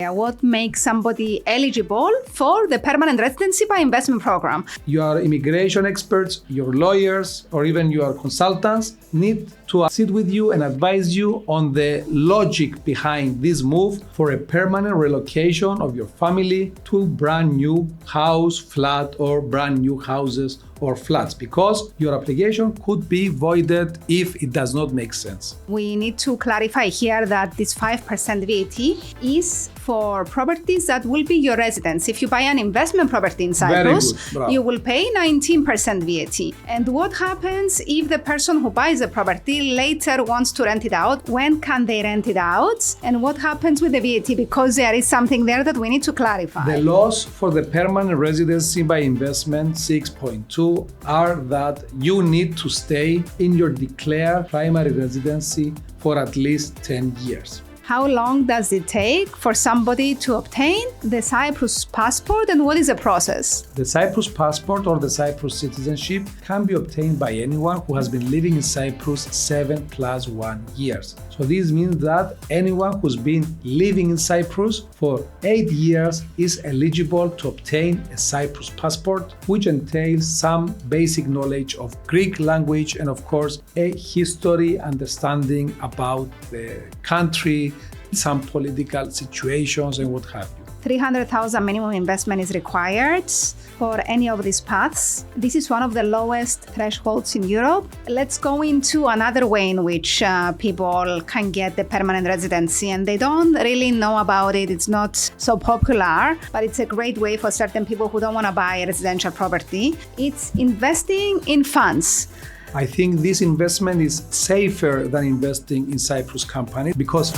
What makes somebody eligible for the permanent residency by investment program? Your immigration experts, your lawyers, or even your consultants need to sit with you and advise you on the logic behind this move for a permanent relocation of your family to a brand new house, flat, or brand new houses or flats, because your application could be voided if it does not make sense. We need to clarify here that this 5% VAT is for properties that will be your residence. If you buy an investment property in Cyprus, you will pay 19% VAT. And what happens if the person who buys the property later wants to rent it out? When can they rent it out? And what happens with the VAT? Because there is something there that we need to clarify. The laws for the permanent residency by investment 6.2 are that you need to stay in your declared primary residency for at least 10 years. How long does it take for somebody to obtain the Cyprus passport, and what is the process? The Cyprus passport or the Cyprus citizenship can be obtained by anyone who has been living in Cyprus 7+1 years. So this means that anyone who's been living in Cyprus for 8 years is eligible to obtain a Cyprus passport, which entails some basic knowledge of Greek language and of course a history understanding about the country, some political situations and what have you. 300,000 minimum investment is required for any of these paths. This is one of the lowest thresholds in Europe. Let's go into another way in which people can get the permanent residency, and they don't really know about it. It's not so popular, but it's a great way for certain people who don't want to buy a residential property. It's investing in funds. I think this investment is safer than investing in Cyprus companies because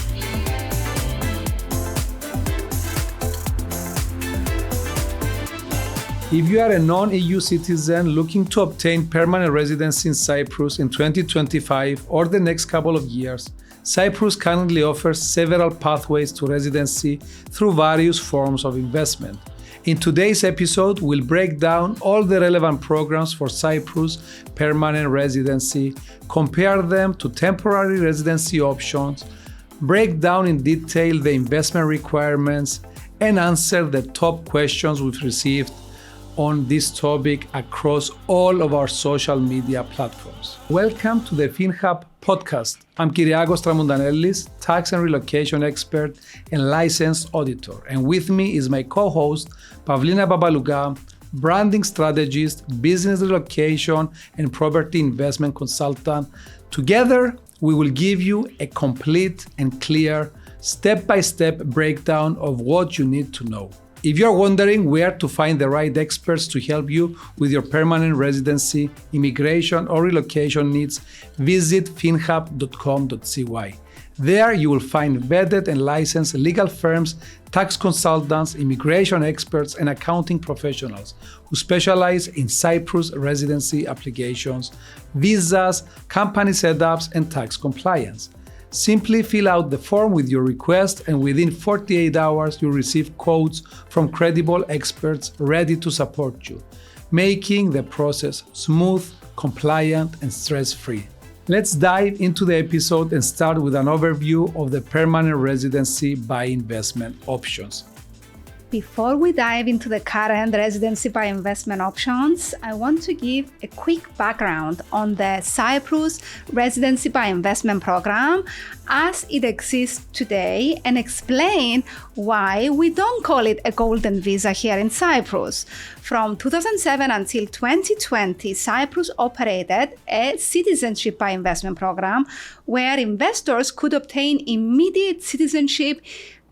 if you are a non-EU citizen looking to obtain permanent residency in Cyprus in 2025 or the next couple of years, Cyprus currently offers several pathways to residency through various forms of investment. In today's episode, we'll break down all the relevant programs for Cyprus permanent residency, compare them to temporary residency options, break down in detail the investment requirements, and answer the top questions we've received on this topic across all of our social media platforms. Welcome to the Finhub Podcast. I'm Kyriakos Tramountanellis, tax and relocation expert and licensed auditor. And with me is my co-host, Pavlina Papalouka, branding strategist, business relocation and property investment consultant. Together, we will give you a complete and clear step-by-step breakdown of what you need to know. If you're wondering where to find the right experts to help you with your permanent residency, immigration, or relocation needs, visit finhub.com.cy. There you will find vetted and licensed legal firms, tax consultants, immigration experts, and accounting professionals who specialize in Cyprus residency applications, visas, company setups, and tax compliance. Simply fill out the form with your request, and within 48 hours you'll receive quotes from credible experts ready to support you, making the process smooth, compliant, and stress-free. Let's dive into the episode and start with an overview of the permanent residency by investment options. Before we dive into the current residency by investment options, I want to give a quick background on the Cyprus Residency by Investment Program as it exists today and explain why we don't call it a golden visa here in Cyprus. From 2007 until 2020, Cyprus operated a citizenship by investment program where investors could obtain immediate citizenship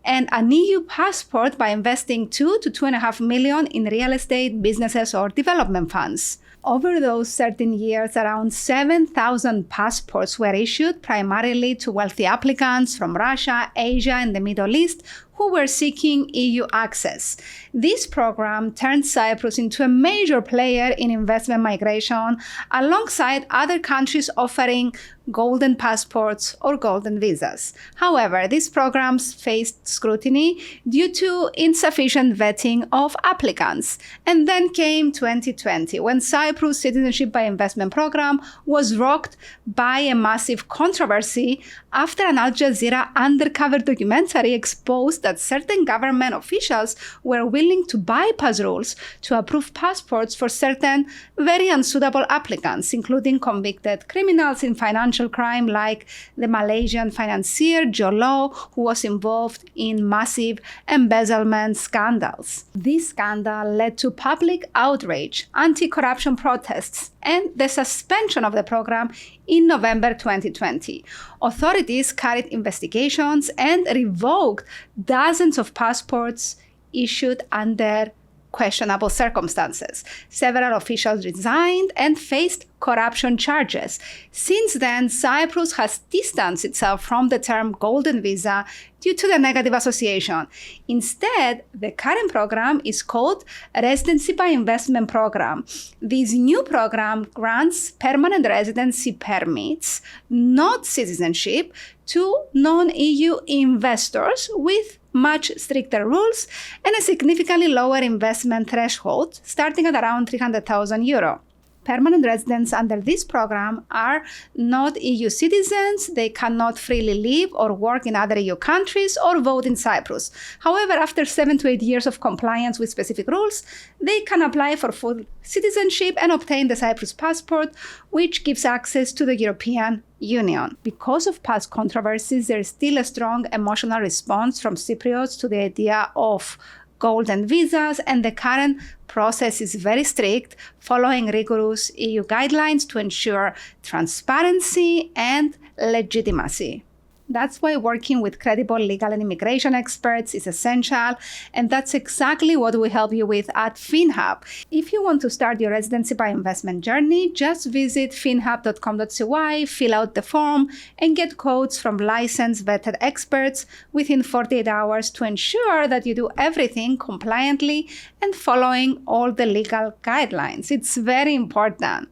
and an EU passport by investing 2 to 2.5 million in real estate, businesses, or development funds. Over those 13 years, around 7,000 passports were issued, primarily to wealthy applicants from Russia, Asia, and the Middle East who were seeking EU access. This program turned Cyprus into a major player in investment migration, alongside other countries offering golden passports or golden visas. However, these programs faced scrutiny due to insufficient vetting of applicants. And then came 2020, when Cyprus Citizenship by Investment Program was rocked by a massive controversy after an Al Jazeera undercover documentary exposed that that certain government officials were willing to bypass rules to approve passports for certain very unsuitable applicants, including convicted criminals in financial crime like the Malaysian financier Jolo, who was involved in massive embezzlement scandals. This scandal led to public outrage, anti-corruption protests, and the suspension of the program in November 2020. Authorities carried investigations and revoked dozens of passports issued under questionable circumstances. Several officials resigned and faced corruption charges. Since then, Cyprus has distanced itself from the term golden visa due to the negative association. Instead, the current program is called Residency by Investment Program. This new program grants permanent residency permits, not citizenship, to non-EU investors with much stricter rules and a significantly lower investment threshold, starting at around €300,000. Permanent residents under this program are not EU citizens. They cannot freely live or work in other EU countries or vote in Cyprus. However, after 7 to 8 years of compliance with specific rules, they can apply for full citizenship and obtain the Cyprus passport, which gives access to the European Union. Because of past controversies, there is still a strong emotional response from Cypriots to the idea of golden visas, and the current process is very strict, following rigorous EU guidelines to ensure transparency and legitimacy. That's why working with credible legal and immigration experts is essential, and that's exactly what we help you with at Finhub. If you want to start your residency by investment journey, just visit finhub.com.cy, fill out the form, and get quotes from licensed vetted experts within 48 hours to ensure that you do everything compliantly and following all the legal guidelines. It's very important.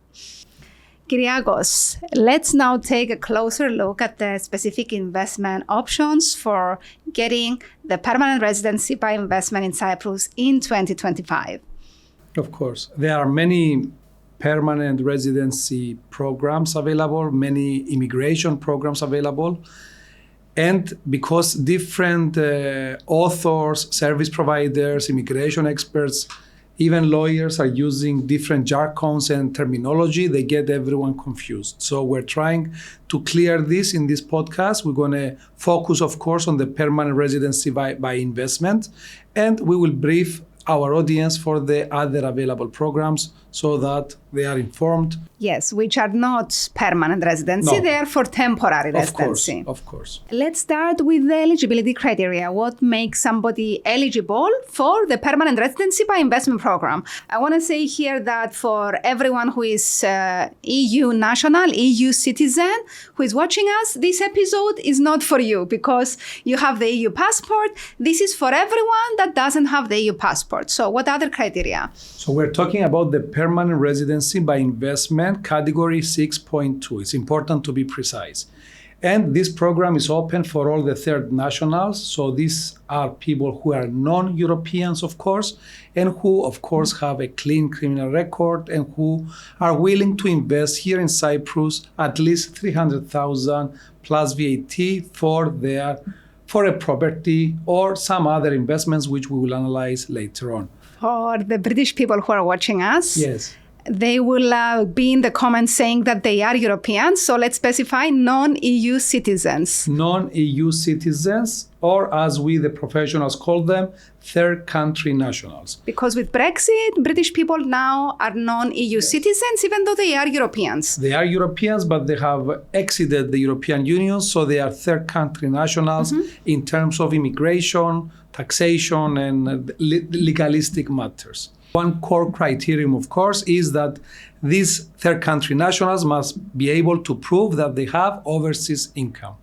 Kyriakos, let's now take a closer look at the specific investment options for getting the permanent residency by investment in Cyprus in 2025. Of course. There are many permanent residency programs available, many immigration programs available. And because different authors, service providers, immigration experts, even lawyers are using different jargons and terminology, they get everyone confused. So we're trying to clear this in this podcast. We're going to focus, of course, on the permanent residency by investment, and we will brief our audience for the other available programs so that they are informed. Yes, which are not permanent residency, No. they are for temporary residency. Of course. Let's start with the eligibility criteria. What makes somebody eligible for the permanent residency by investment program? I want to say here that for everyone who is EU national, EU citizen, who is watching us, this episode is not for you because you have the EU passport. This is for everyone that doesn't have the EU passport. So what other criteria? So we're talking about the permanent residency by investment category 6.2. It's important to be precise. And this program is open for all the third nationals. So these are people who are non-Europeans, of course, and who, of course, have a clean criminal record and who are willing to invest here in Cyprus at least 300,000 plus VAT for a property or some other investments, which we will analyze later on. For the British people who are watching us, Yes. they will be in the comments saying that they are Europeans. So let's specify non-EU citizens. Non-EU citizens, or as we, the professionals, call them, third country nationals. Because with Brexit, British people now are non-EU citizens, even though they are Europeans. They are Europeans, but they have exited the European Union, so they are third country nationals in terms of immigration, taxation, and legalistic matters. One core criterion, of course, is that these third country nationals must be able to prove that they have overseas income.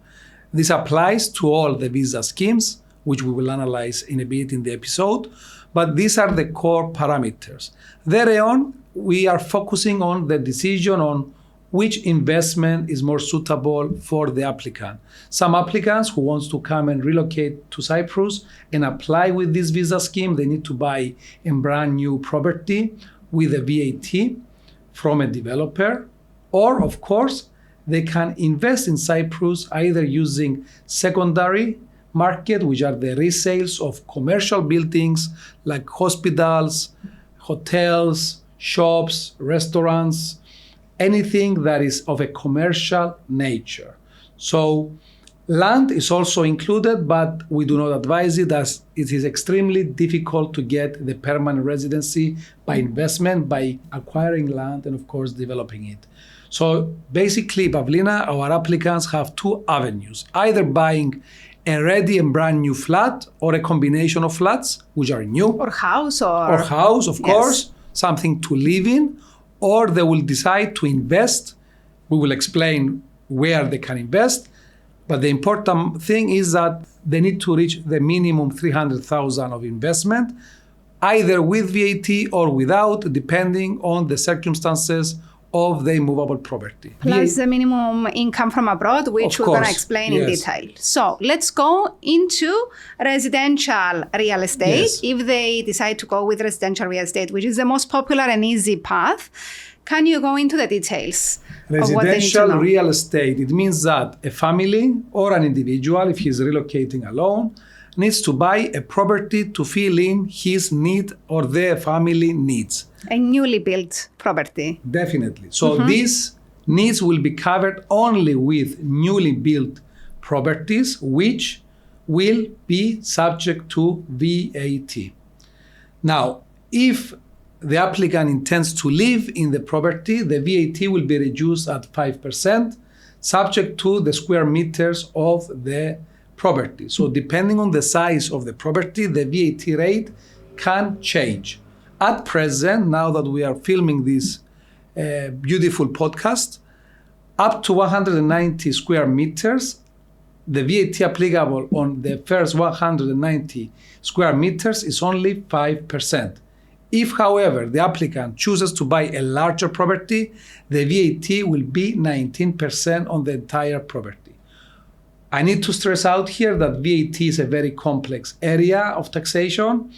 This applies to all the visa schemes, which we will analyze in a bit in the episode, but these are the core parameters. Thereon, we are focusing on the decision on which investment is more suitable for the applicant. Some applicants who wants to come and relocate to Cyprus and apply with this visa scheme, they need to buy a brand new property with a VAT from a developer, or of course, they can invest in Cyprus either using secondary market, which are the resales of commercial buildings like hospitals, hotels, shops, restaurants, anything that is of a commercial nature. So land is also included, but we do not advise it as it is extremely difficult to get the permanent residency by investment, by acquiring land and of course developing it. So basically, Pavlina, our applicants have two avenues, either buying a ready and brand new flat or a combination of flats, which are new. Or house, of course, something to live in, or they will decide to invest. We will explain where they can invest. But the important thing is that they need to reach the minimum 300,000 of investment, either with VAT or without, depending on the circumstances of the immovable property. Plus the minimum income from abroad, which we're going to explain in detail. So let's go into residential real estate. Yes. If they decide to go with residential real estate, which is the most popular and easy path, can you go into the details of what they need to know? Residential real estate, it means that a family or an individual, if he's relocating alone, needs to buy a property to fill in his need or their family needs. A newly built property. Definitely. So these needs will be covered only with newly built properties, which will be subject to VAT. Now, if the applicant intends to live in the property, the VAT will be reduced at 5%, subject to the square meters of the property. So depending on the size of the property, the VAT rate can change. At present, now that we are filming this beautiful podcast, up to 190 square meters, the VAT applicable on the first 190 square meters is only 5%. If, however, the applicant chooses to buy a larger property, the VAT will be 19% on the entire property. I need to stress out here that VAT is a very complex area of taxation.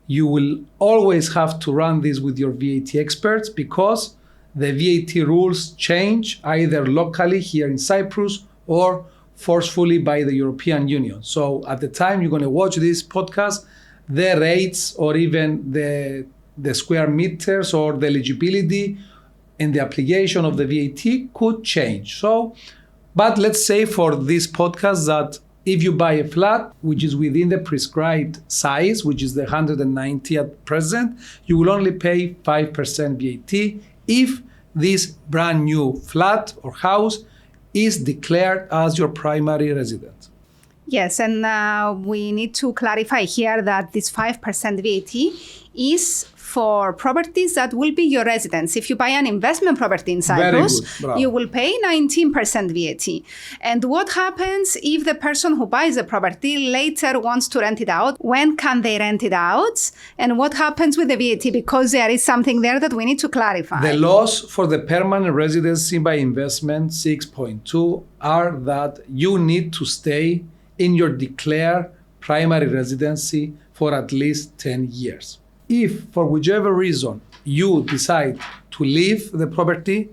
You will always have to run this with your VAT experts because the VAT rules change either locally here in Cyprus or forcefully by the European Union. So at the time you're going to watch this podcast, the rates or even the square meters or the eligibility and the application of the VAT could change. But let's say for this podcast that if you buy a flat which is within the prescribed size, which is the 190 at present, you will only pay 5% VAT if this brand new flat or house is declared as your primary residence. Yes, and we need to clarify here that this 5% VAT is for properties that will be your residence. If you buy an investment property in Cyprus, you will pay 19% VAT. And what happens if the person who buys the property later wants to rent it out? When can they rent it out? And what happens with the VAT? Because there is something there that we need to clarify. The laws for the permanent residency by investment 6.2 are that you need to stay in your declared primary residency for at least 10 years. If for whichever reason you decide to leave the property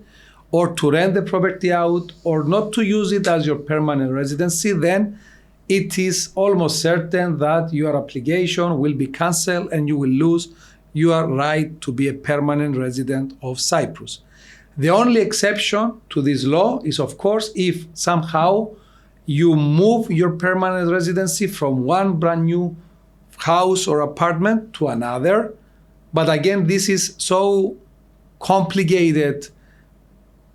or to rent the property out or not to use it as your permanent residency, then it is almost certain that your application will be cancelled and you will lose your right to be a permanent resident of Cyprus. The only exception to this law is, of course, if somehow you move your permanent residency from one brand new house or apartment to another. But again, this is so complicated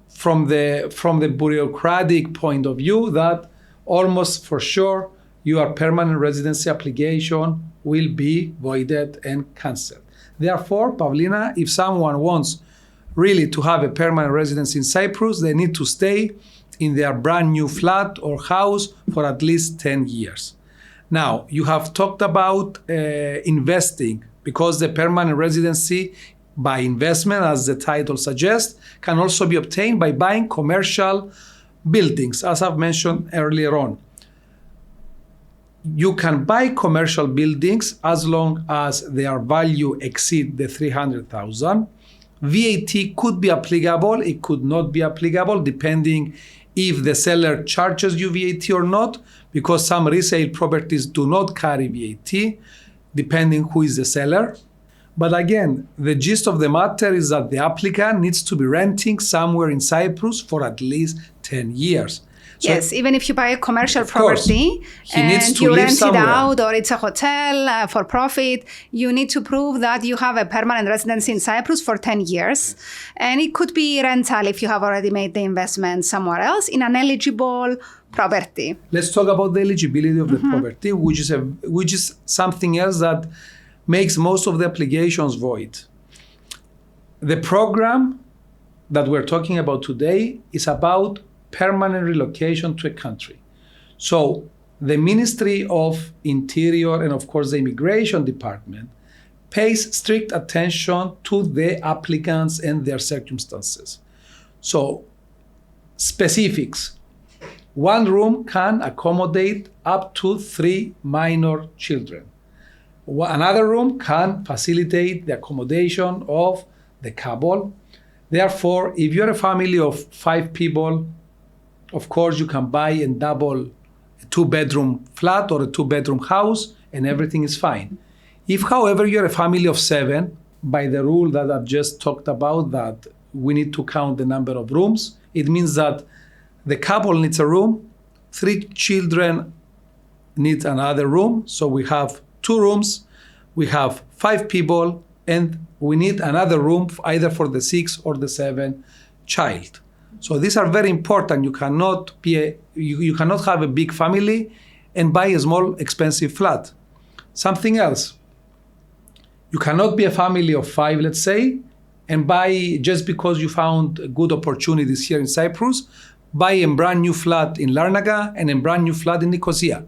from the bureaucratic point of view that almost for sure your permanent residency application will be voided and cancelled. Therefore, Pavlina, if someone wants really to have a permanent residence in Cyprus, they need to stay in their brand new flat or house for at least 10 years. Now, you have talked about investing because the permanent residency by investment, as the title suggests, can also be obtained by buying commercial buildings, as I've mentioned earlier on. You can buy commercial buildings as long as their value exceed the 300,000. VAT could be applicable, it could not be applicable, depending if the seller charges you VAT or not, because some resale properties do not carry VAT, depending who is the seller. But again, the gist of the matter is that the applicant needs to be renting somewhere in Cyprus for at least 10 years. So yes, even if you buy a commercial property and you rent it out, or it's a hotel for profit, you need to prove that you have a permanent residency in Cyprus for 10 years. And it could be rental if you have already made the investment somewhere else in an eligible property. Let's talk about the eligibility of the property, which is something else that makes most of the applications void. The program that we're talking about today is about permanent relocation to a country. So the Ministry of Interior and of course the Immigration Department pays strict attention to the applicants and their circumstances. So specifics. One room can accommodate up to 3 minor children. Another room can facilitate the accommodation of the couple. Therefore, if you're a family of 5 people, of course, you can buy and double a 2-bedroom flat or a 2-bedroom house and everything is fine. If, however, you're a family of 7, by the rule that I've just talked about, that we need to count the number of rooms, it means that the couple needs a room, 3 children need another room. So we have 2 rooms, we have 5 people, and we need another room either for the 6 or the 7 child. So these are very important. You cannot you cannot have a big family and buy a small expensive flat. Something else. You cannot be a family of 5, let's say, and buy, just because you found good opportunities here in Cyprus, buy a brand new flat in Larnaca and a brand new flat in Nicosia.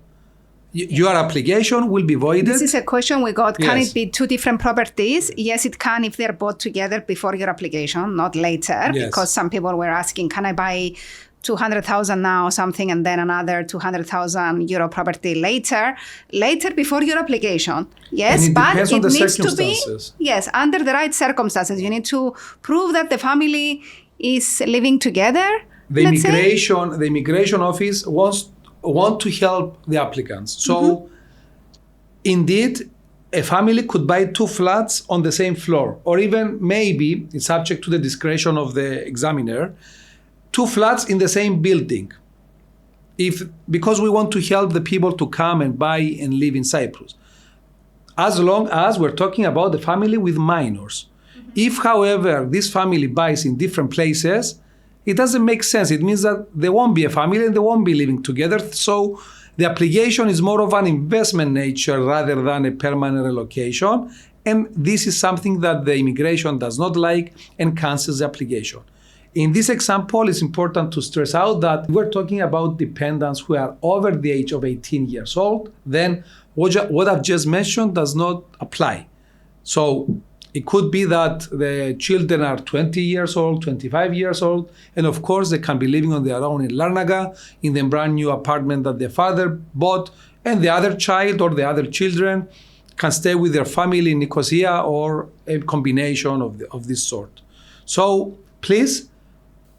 Your application will be voided. This is a question we got. Can it be 2 different properties? Yes, it can if they're bought together before your application, not later. Yes. Because some people were asking, can I buy 200,000 now or something and then another 200,000 euro property later before your application? Yes, but it needs to be, yes, under the right circumstances. You need to prove that the family is living together. The immigration office want to help the applicants. So indeed, a family could buy 2 flats on the same floor, or even maybe, it's subject to the discretion of the examiner, 2 flats in the same building, because we want to help the people to come and buy and live in Cyprus, as long as we're talking about the family with minors. If, however, this family buys in different places, it doesn't make sense. It means that there won't be a family and they won't be living together. So the application is more of an investment nature rather than a permanent relocation. And this is something that the immigration does not like and cancels the application. In this example, it's important to stress out that we're talking about dependents who are over the age of 18 years old. Then what I've just mentioned does not apply. So it could be that the children are 20 years old, 25 years old, and of course they can be living on their own in Larnaca, in the brand new apartment that their father bought, and the other child or the other children can stay with their family in Nicosia or a combination of this sort. So please,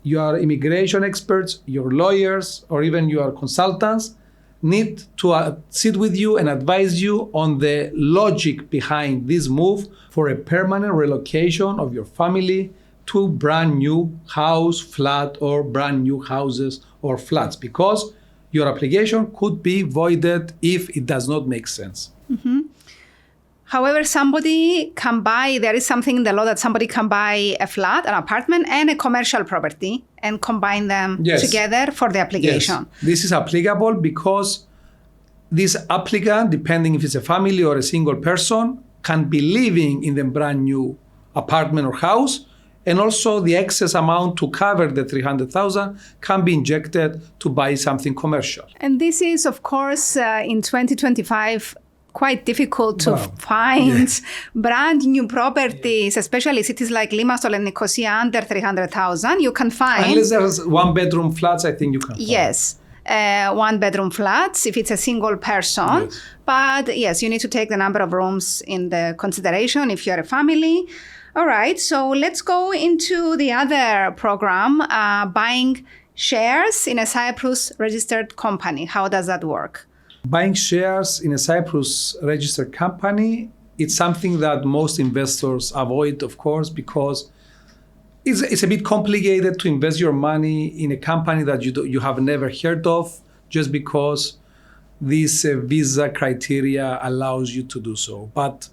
your immigration experts, your lawyers, or even your consultants need to sit with you and advise you on the logic behind this move for a permanent relocation of your family to brand new house, flat, or brand new houses or flats, because your application could be voided if it does not make sense. However, somebody can buy, there is something in the law that somebody can buy a flat, an apartment, and a commercial property and combine them together for the application. Yes. This is applicable because this applicant, depending if it's a family or a single person, can be living in the brand new apartment or house, and also the excess amount to cover the 300,000 can be injected to buy something commercial. And this is, of course, in 2025, quite difficult to find brand new properties, especially cities like Limassol and Nicosia under 300,000. You can find, unless there's 1-bedroom flats, I think you can find. Yes, 1-bedroom flats if it's a single person. Yes. But yes, you need to take the number of rooms in the consideration if you're a family. All right, so let's go into the other program, buying shares in a Cyprus registered company. How does that work? Buying shares in a Cyprus registered company, it's something that most investors avoid, of course, because it's a bit complicated to invest your money in a company that you have never heard of, just because this visa criteria allows you to do so. But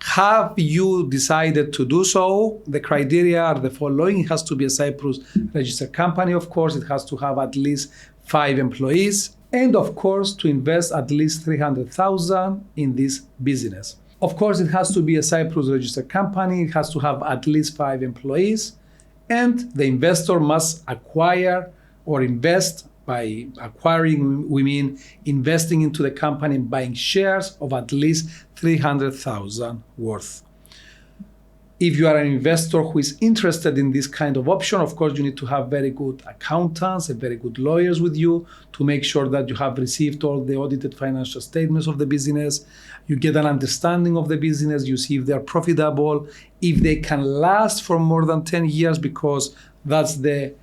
have you decided to do so? The criteria are the following. It has to be a Cyprus registered company, of course. It has to have at least 5 employees. And of course, to invest at least 300,000 in this business. Of course, it has to be a Cyprus registered company. It has to have at least 5 employees. And the investor must acquire or invest. By acquiring, we mean investing into the company and buying shares of at least 300,000 worth. If you are an investor who is interested in this kind of option, of course, you need to have very good accountants and very good lawyers with you to make sure that you have received all the audited financial statements of the business. You get an understanding of the business. You see if they are profitable, if they can last for more than 10 years, because that's the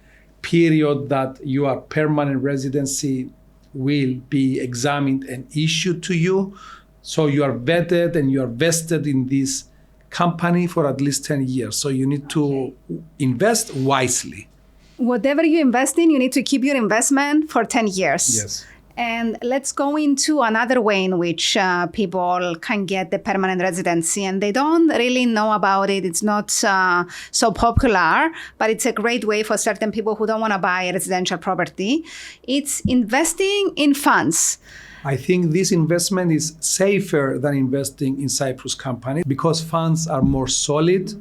period that your permanent residency will be examined and issued to you. So you are vetted and you are vested in this company for at least 10 years. So you need to invest wisely. Whatever you invest in, you need to keep your investment for 10 years. Yes. And let's go into another way in which people can get the permanent residency, and they don't really know about it. It's not so popular, but it's a great way for certain people who don't want to buy a residential property. It's investing in funds. I think this investment is safer than investing in Cyprus company because funds are more solid.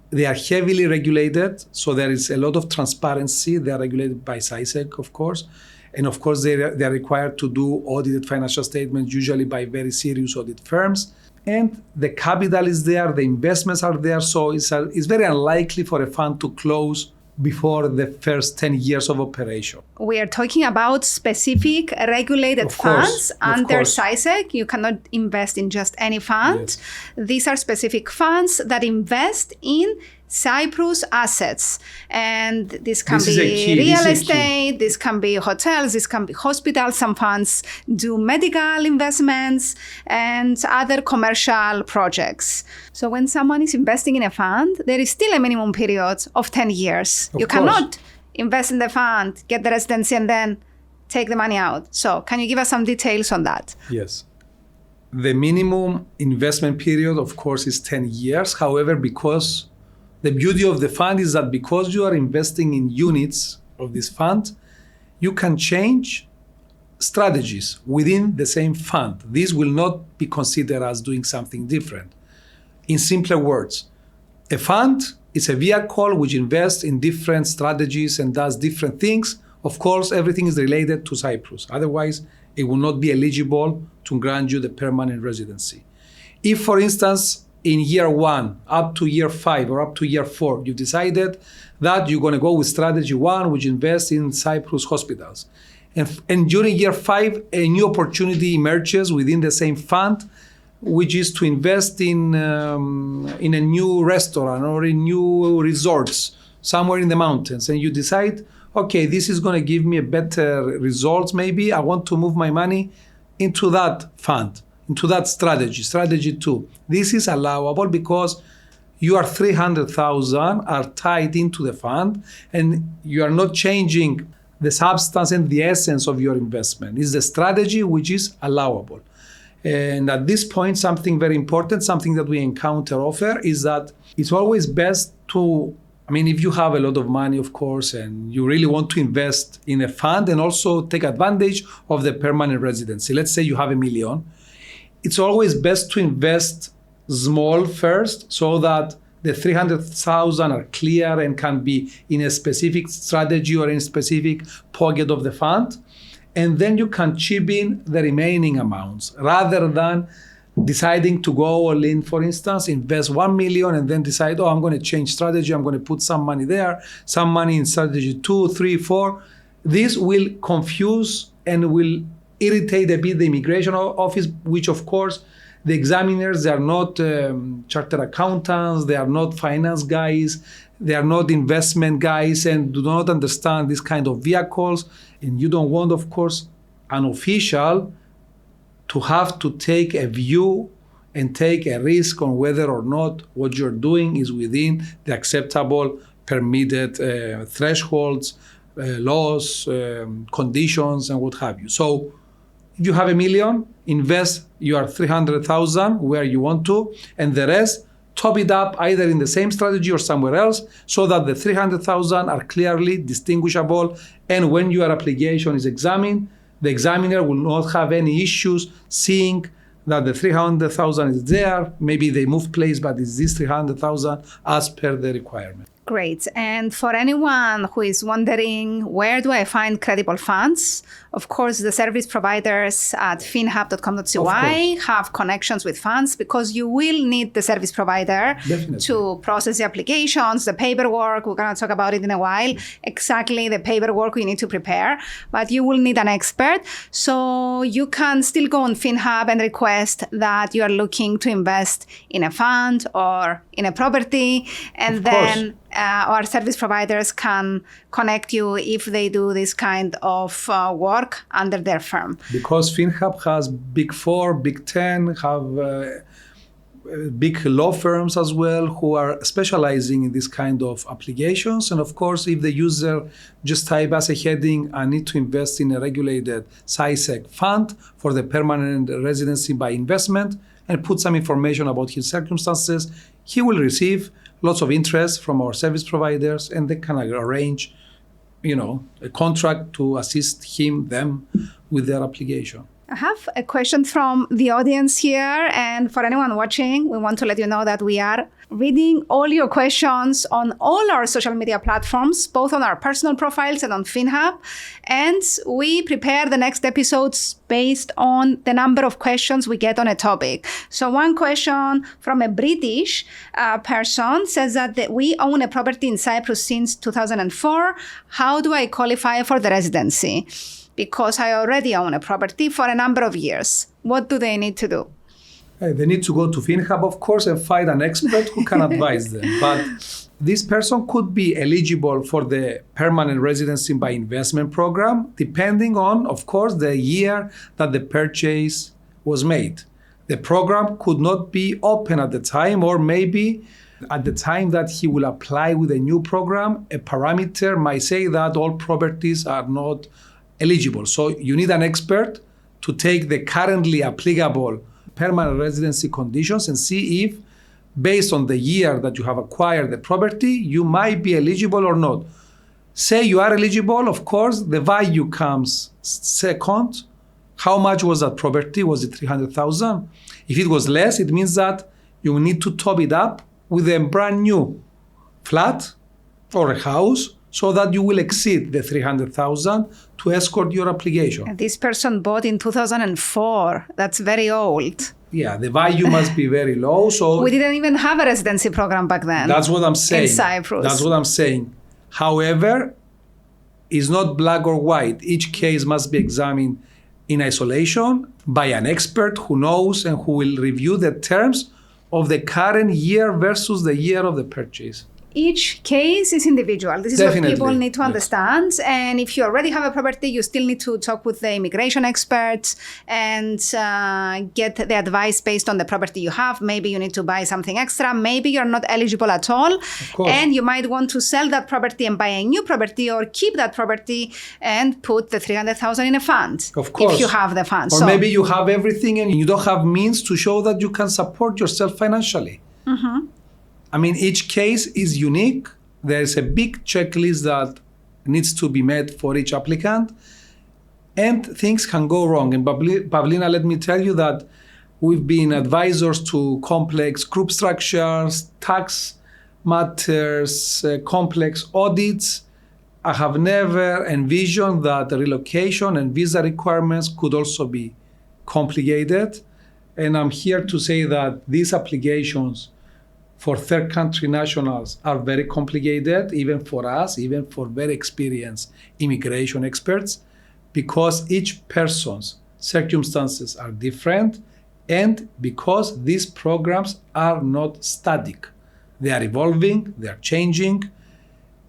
They are heavily regulated, so there is a lot of transparency. They are regulated by SISEC, of course. And of course, they are required to do audited financial statements, usually by very serious audit firms. And the capital is there, the investments are there. So it's very unlikely for a fund to close before the first 10 years of operation. We are talking about specific regulated funds under SISEC. You cannot invest in just any fund. Yes. These are specific funds that invest in Cyprus assets. And this can be real estate, this can be hotels, this can be hospitals. Some funds do medical investments and other commercial projects. So when someone is investing in a fund, there is still a minimum period of 10 years. You cannot invest in the fund, get the residency, and then take the money out. So can you give us some details on that? Yes. The minimum investment period, of course, is 10 years. However, because the beauty of the fund is that because you are investing in units of this fund, you can change strategies within the same fund. This will not be considered as doing something different. In simpler words, a fund is a vehicle which invests in different strategies and does different things. Of course, everything is related to Cyprus. Otherwise, it will not be eligible to grant you the permanent residency. If, for instance, in year 1 up to year 5 or up to year 4, you decided that you're going to go with strategy 1, which invests in Cyprus hospitals. And during year 5, a new opportunity emerges within the same fund, which is to invest in a new restaurant or in new resorts somewhere in the mountains. And you decide, okay, this is going to give me a better results. Maybe I want to move my money into that fund, into that strategy 2. This is allowable because your 300,000 are tied into the fund and you are not changing the substance and the essence of your investment. It's the strategy which is allowable. And at this point, something very important, something that we encounter often is that it's always best to, if you have a lot of money, of course, and you really want to invest in a fund and also take advantage of the permanent residency. Let's say you have $1 million. It's always best to invest small first so that the 300,000 are clear and can be in a specific strategy or in a specific pocket of the fund. And then you can chip in the remaining amounts rather than deciding to go all in, for instance, invest 1 million and then decide, I'm going to change strategy. I'm going to put some money there, some money in strategy 2, 3, 4. This will confuse and will irritate a bit the immigration office, which of course The examiners, they are not chartered accountants, they are not finance guys, they are not investment guys, and do not understand this kind of vehicles. And you don't want, of course, an official to have to take a view and take a risk on whether or not what you're doing is within the acceptable permitted thresholds, laws, conditions, and what have you. So if you have $1 million, invest your 300,000 where you want to, and the rest, top it up either in the same strategy or somewhere else so that the 300,000 are clearly distinguishable. And when your application is examined, the examiner will not have any issues seeing that the 300,000 is there. Maybe they moved place, but it's this 300,000 as per the requirement. Great. And for anyone who is wondering, where do I find credible funds? Of course, the service providers at finhub.com.cy have connections with funds, because you will need the service provider to process the applications, the paperwork. We're going to talk about it in a while, exactly the paperwork we need to prepare. But you will need an expert. So you can still go on Finhub and request that you are looking to invest in a fund or in a property. And then our service providers can connect you if they do this kind of work under their firm. Because Finhub has Big 4, Big 10, have big law firms as well who are specializing in this kind of applications. And of course, if the user just type as a heading, I need to invest in a regulated SciSec fund for the permanent residency by investment, and put some information about his circumstances, he will receive lots of interest from our service providers, and they can arrange, a contract to assist them with their application. I have a question from the audience here, and for anyone watching, we want to let you know that we are reading all your questions on all our social media platforms, both on our personal profiles and on Finhub, and we prepare the next episodes based on the number of questions we get on a topic. So one question from a British person says that we own a property in Cyprus since 2004. How do I qualify for the residency? Because I already own a property for a number of years. What do they need to do? They need to go to Finhub, of course, and find an expert who can advise them. But this person could be eligible for the permanent residency by investment program, depending on, of course, the year that the purchase was made. The program could not be open at the time, or maybe at the time that he will apply with a new program, a parameter might say that all properties are not eligible. So you need an expert to take the currently applicable permanent residency conditions and see if, based on the year that you have acquired the property, you might be eligible or not. Say you are eligible, of course, the value comes second. How much was that property? Was it 300,000? If it was less, it means that you need to top it up with a brand new flat or a house, so that you will exceed the 300,000 to escort your application. And this person bought in 2004. That's very old. Yeah, the value must be very low. So we didn't even have a residency program back then. That's what I'm saying. In Cyprus. That's what I'm saying. However, it's not black or white. Each case must be examined in isolation by an expert who knows and who will review the terms of the current year versus the year of the purchase. Each case is individual. This is Definitely. what people need to understand. And if you already have a property, you still need to talk with the immigration experts and get the advice based on the property you have. Maybe you need to buy something extra. Maybe you're not eligible at all. Of course. And you might want to sell that property and buy a new property, or keep that property and put the 300,000 in a fund. Of course. If you have the funds. Or maybe you have everything and you don't have means to show that you can support yourself financially. Mm-hmm. I mean, each case is unique. There's a big checklist that needs to be met for each applicant, and things can go wrong. And Pavlina, let me tell you that we've been advisors to complex group structures, tax matters, complex audits. I have never envisioned that the relocation and visa requirements could also be complicated. And I'm here to say that these applications for third country nationals are very complicated, even for us, even for very experienced immigration experts, because each person's circumstances are different and because these programs are not static. They are evolving, they are changing,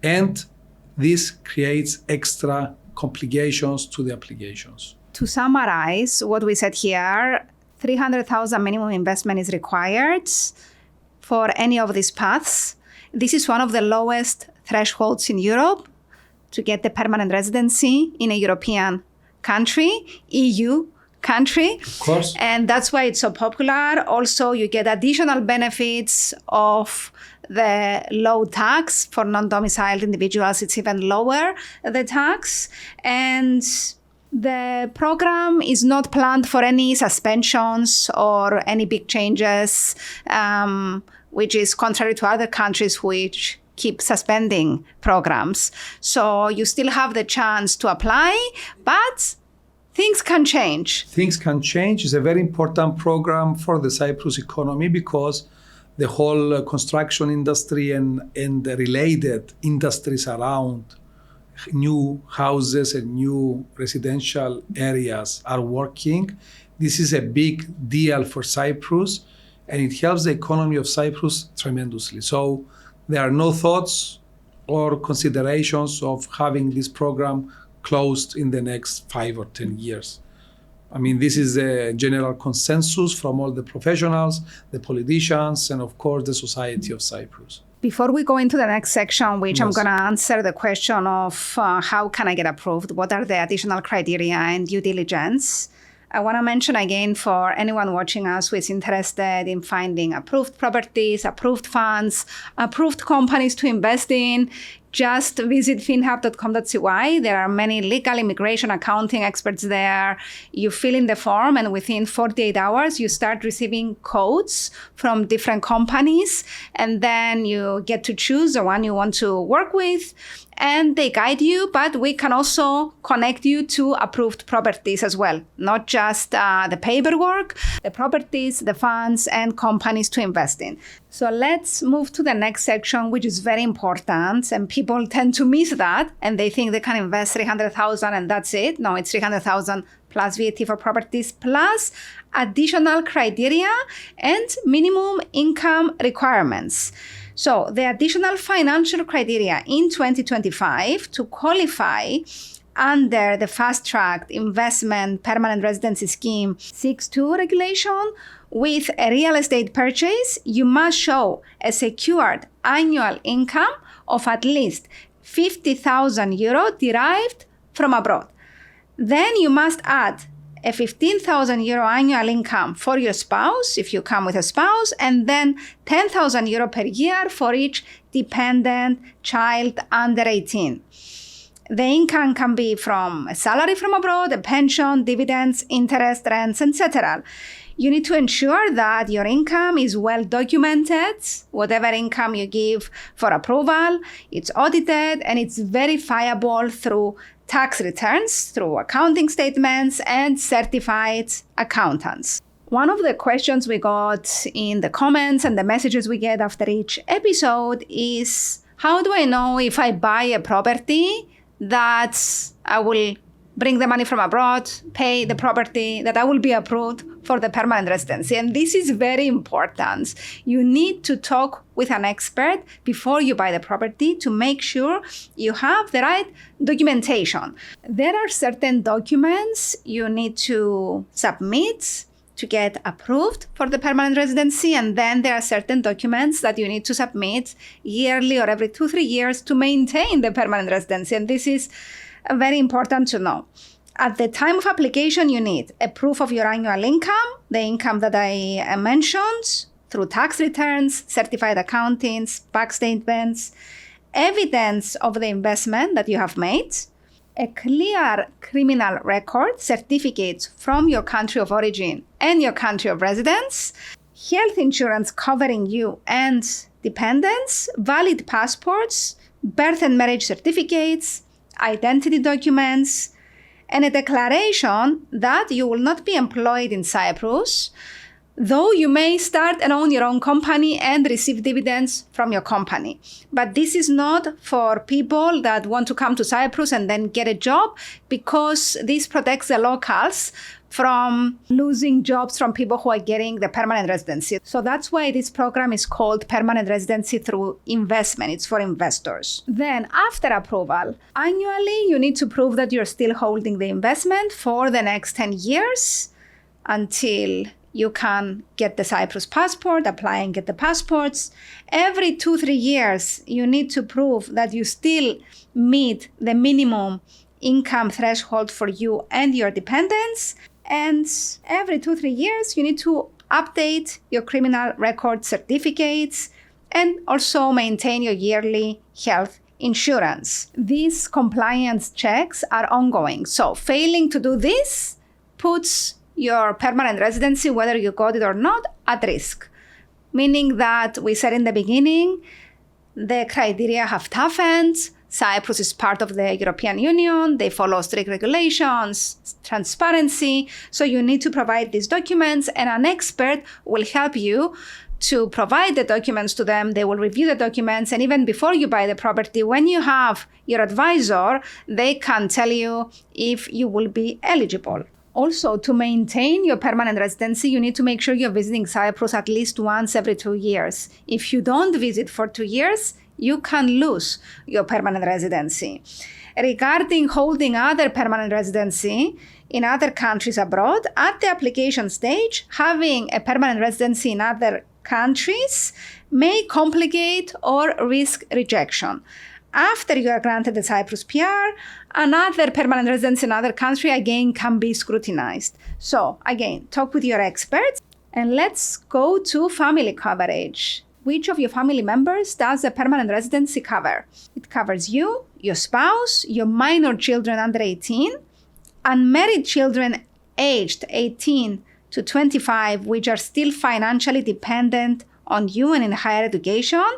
and this creates extra complications to the applications. To summarize what we said here, 300,000 minimum investment is required for any of these paths. This is one of the lowest thresholds in Europe to get the permanent residency in a European country, EU country. Of course. And that's why it's so popular. Also, you get additional benefits of the low tax. For non-domiciled individuals, it's even lower, the tax. And the program is not planned for any suspensions or any big changes, which is contrary to other countries which keep suspending programs. So you still have the chance to apply, but things can change. Things can change. It's a very important program for the Cyprus economy because the whole construction industry and the related industries around new houses and new residential areas are working. This is a big deal for Cyprus, and it helps the economy of Cyprus tremendously. So there are no thoughts or considerations of having this program closed in the next 5 or 10 years. I mean, this is a general consensus from all the professionals, the politicians, and of course, the society of Cyprus. Before we go into the next section, which Yes. I'm going to answer the question of how can I get approved, what are the additional criteria and due diligence, I want to mention again for anyone watching us who is interested in finding approved properties, approved funds, approved companies to invest in, just visit finhub.com.cy. There are many legal, immigration, accounting experts there. You fill in the form, and within 48 hours, you start receiving codes from different companies. And then you get to choose the one you want to work with. And they guide you, but we can also connect you to approved properties as well. Not just the paperwork, the properties, the funds, and companies to invest in. So let's move to the next section, which is very important. And people tend to miss that, and they think they can invest 300,000 and that's it. No, it's 300,000 plus VAT for properties, plus additional criteria and minimum income requirements. So the additional financial criteria in 2025 to qualify under the fast-tracked investment permanent residency scheme 6.2 regulation with a real estate purchase, you must show a secured annual income of at least 50,000 euro derived from abroad. Then you must add a 15,000 euro annual income for your spouse, if you come with a spouse, and then 10,000 euro per year for each dependent child under 18. The income can be from a salary from abroad, a pension, dividends, interest, rents, etc. You need to ensure that your income is well documented. Whatever income you give for approval, it's audited and it's verifiable through tax returns, through accounting statements, and certified accountants. One of the questions we got in the comments and the messages we get after each episode is, how do I know if I buy a property that I will bring the money from abroad, pay the property, that I will be approved for the permanent residency? And this is very important. You need to talk with an expert before you buy the property to make sure you have the right documentation. There are certain documents you need to submit to get approved for the permanent residency, and then there are certain documents that you need to submit yearly or every 2-3 years to maintain the permanent residency. And this is very important to know. At the time of application, you need a proof of your annual income, the income that I mentioned, through tax returns, certified accountings, bank statements, evidence of the investment that you have made, a clear criminal record, certificates from your country of origin and your country of residence, health insurance covering you and dependents, valid passports, birth and marriage certificates, identity documents, and a declaration that you will not be employed in Cyprus, though you may start and own your own company and receive dividends from your company. But this is not for people that want to come to Cyprus and then get a job, because this protects the locals from losing jobs from people who are getting the permanent residency. So that's why this program is called Permanent Residency Through Investment. It's for investors. Then after approval, annually you need to prove that you're still holding the investment for the next 10 years until you can get the Cyprus passport, apply and get the passports. Every 2-3 years, you need to prove that you still meet the minimum income threshold for you and your dependents. And every 2-3 years, you need to update your criminal record certificates and also maintain your yearly health insurance. These compliance checks are ongoing. So failing to do this puts your permanent residency, whether you got it or not, at risk. Meaning that we said in the beginning, the criteria have toughened. Cyprus is part of the European Union. They follow strict regulations, transparency. So you need to provide these documents, and an expert will help you to provide the documents to them. They will review the documents. And even before you buy the property, when you have your advisor, they can tell you if you will be eligible. Also, to maintain your permanent residency, you need to make sure you're visiting Cyprus at least once every 2 years. If you don't visit for 2 years, you can lose your permanent residency. Regarding holding other permanent residency in other countries abroad, at the application stage, having a permanent residency in other countries may complicate or risk rejection. After you are granted the Cyprus PR, another permanent residence in another country again can be scrutinized. So again, talk with your experts, and let's go to family coverage. Which of your family members does the permanent residency cover? It covers you, your spouse, your minor children under 18, unmarried children aged 18 to 25, which are still financially dependent on you and in higher education.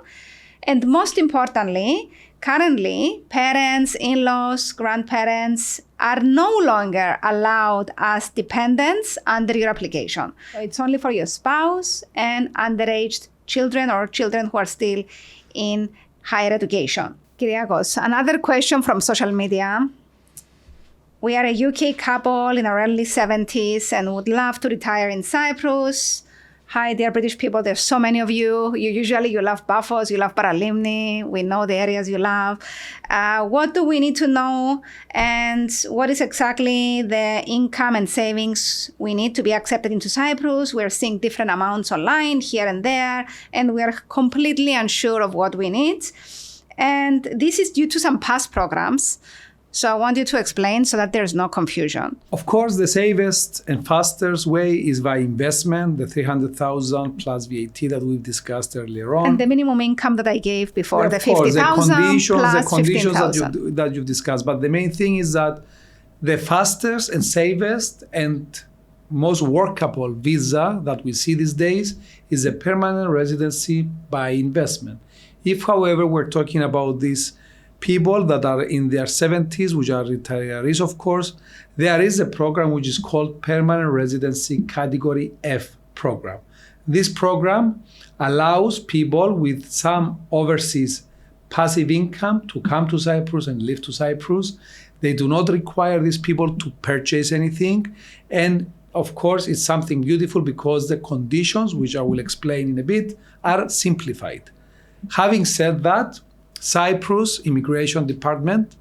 And most importantly, currently, parents, in-laws, grandparents are no longer allowed as dependents under your application. So it's only for your spouse and underage children or children who are still in higher education. Kyriakos, another question from social media. We are a UK couple in our early 70s and would love to retire in Cyprus. Hi, dear British people. There's so many of you. You love Paphos, you love Paralimni. We know the areas you love. What do we need to know? And what is exactly the income and savings we need to be accepted into Cyprus? We're seeing different amounts online here and there, and we're completely unsure of what we need. And this is due to some past programs. So I want you to explain so that there's no confusion. Of course, the safest and fastest way is by investment, the 300,000 plus VAT that we've discussed earlier on. And the minimum income that I gave before, yeah, the 50,000 the conditions 15,000. that you've discussed. But the main thing is that the fastest and safest and most workable visa that we see these days is a permanent residency by investment. If, however, we're talking about these people that are in their 70s, which are retirees, of course, there is a program which is called Permanent Residency Category F program. This program allows people with some overseas passive income to come to Cyprus and live to Cyprus. They do not require these people to purchase anything. And of course, it's something beautiful because the conditions, which I will explain in a bit, are simplified. Having said that, Cyprus Immigration Department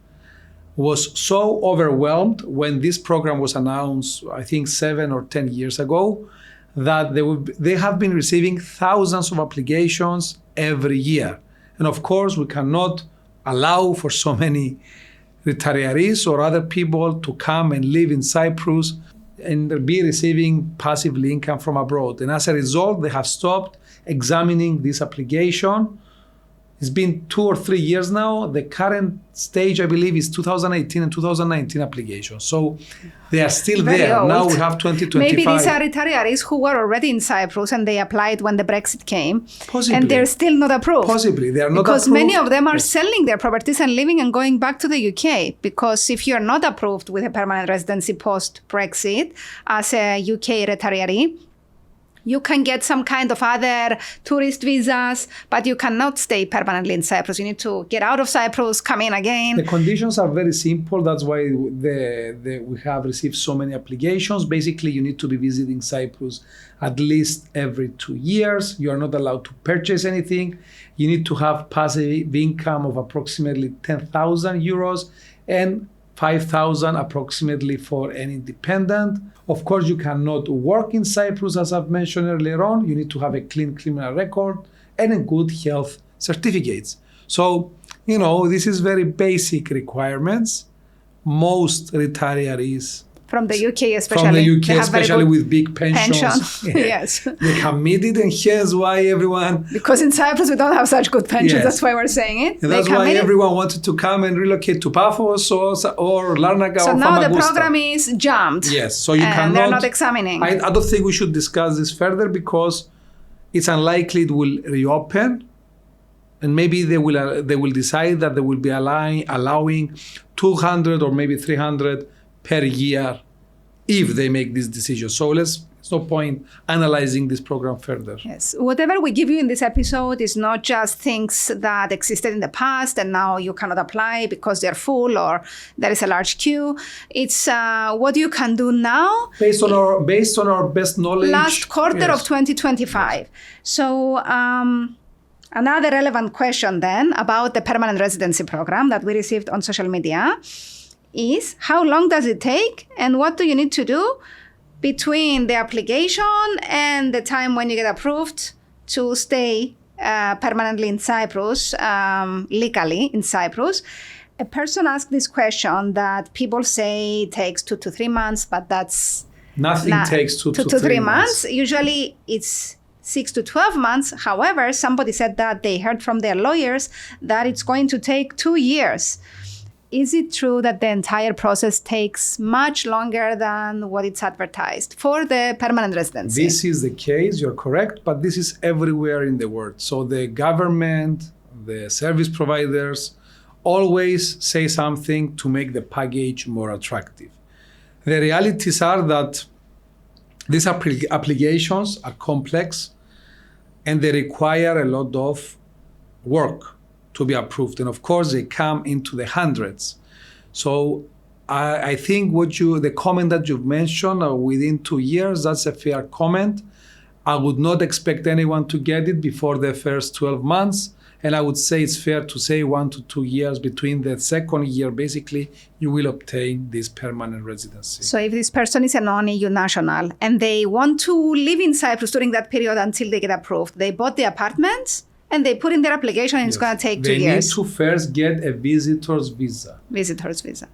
was so overwhelmed when this program was announced, I think 7 or 10 years ago, that they have been receiving thousands of applications every year. And of course, we cannot allow for so many retirees or other people to come and live in Cyprus and be receiving passive income from abroad. And as a result, they have stopped examining this application. It's been 2 or 3 years now. The current stage, I believe, is 2018 and 2019 applications. So they are still Very there. old. Now we have 2025. Maybe these are retirees who were already in Cyprus and they applied when the Brexit came. Possibly. And they're still not approved. Possibly. They are not because approved. Many of them are selling their properties and living and going back to the UK. Because if you're not approved with a permanent residency post-Brexit as a UK retiree, You can get some kind of other tourist visas, but you cannot stay permanently in Cyprus. You need to get out of Cyprus, come in again. The conditions are very simple. That's why we have received so many applications. Basically, you need to be visiting Cyprus at least every 2 years. You are not allowed to purchase anything. You need to have passive income of approximately 10,000 euros and 5,000 approximately for an independent. Of course, you cannot work in Cyprus, as I've mentioned earlier on. You need to have a clean criminal record and a good health certificates. So, this is very basic requirements. Most retirees from the UK especially. From the UK, especially with big pensions. Yes. They committed, and here's why everyone... Because in Cyprus we don't have such good pensions, that's why we're saying it. And that's why everyone wanted to come and relocate to Paphos or Larnaca or Famagusta. So now the program is jumped. Yes, so you cannot... they're not examining. I don't think we should discuss this further because it's unlikely it will reopen. And maybe they will decide that they will be allowing 200 or maybe 300 per year if they make this decision. So there's no point analyzing this program further. Yes. Whatever we give you in this episode is not just things that existed in the past and now you cannot apply because they're full or there is a large queue. It's what you can do now. Based on our best knowledge. Last quarter of 2025. Yes. So another relevant question then about the permanent residency program that we received on social media is how long does it take and what do you need to do between the application and the time when you get approved to stay permanently in Cyprus, legally in Cyprus. A person asked this question that people say takes 2 to 3 months, but that's... Nothing takes 2 to 3 months. Usually it's 6 to 12 months. However, somebody said that they heard from their lawyers that it's going to take 2 years. Is it true that the entire process takes much longer than what it's advertised for the permanent residency? This is the case, you're correct, but this is everywhere in the world. So the government, the service providers always say something to make the package more attractive. The realities are that these applications are complex and they require a lot of work to be approved. And of course, they come into the hundreds. So I think the comment that you've mentioned within 2 years, that's a fair comment. I would not expect anyone to get it before the first 12 months. And I would say it's fair to say 1 to 2 years between the second year, basically, you will obtain this permanent residency. So if this person is a non-EU national and they want to live in Cyprus during that period until they get approved, they bought the apartments, and they put in their application and it's going to take 2 years. They need to first get a visitor's visa. Visitor's visa.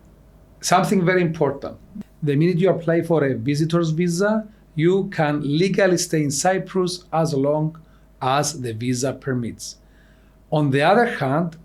Something very important. The minute you apply for a visitor's visa, you can legally stay in Cyprus as long as the visa permits. On the other hand,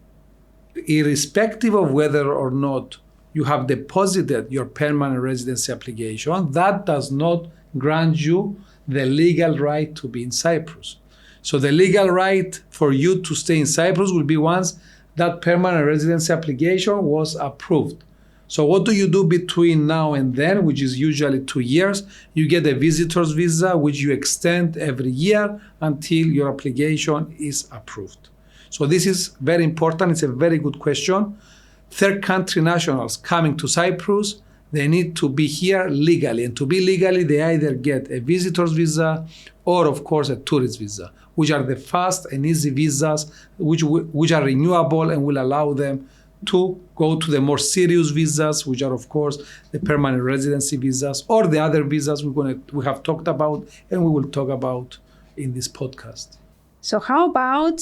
irrespective of whether or not you have deposited your permanent residency application, that does not grant you the legal right to be in Cyprus. So the legal right for you to stay in Cyprus will be once that permanent residency application was approved. So what do you do between now and then, which is usually 2 years? You get a visitor's visa, which you extend every year until your application is approved. So this is very important. It's a very good question. Third country nationals coming to Cyprus, they need to be here legally. And to be legally, they either get a visitor's visa or, of course, a tourist visa, which are the fast and easy visas, which are renewable and will allow them to go to the more serious visas, which are, of course, the permanent residency visas or the other visas we have talked about and we will talk about in this podcast. So how about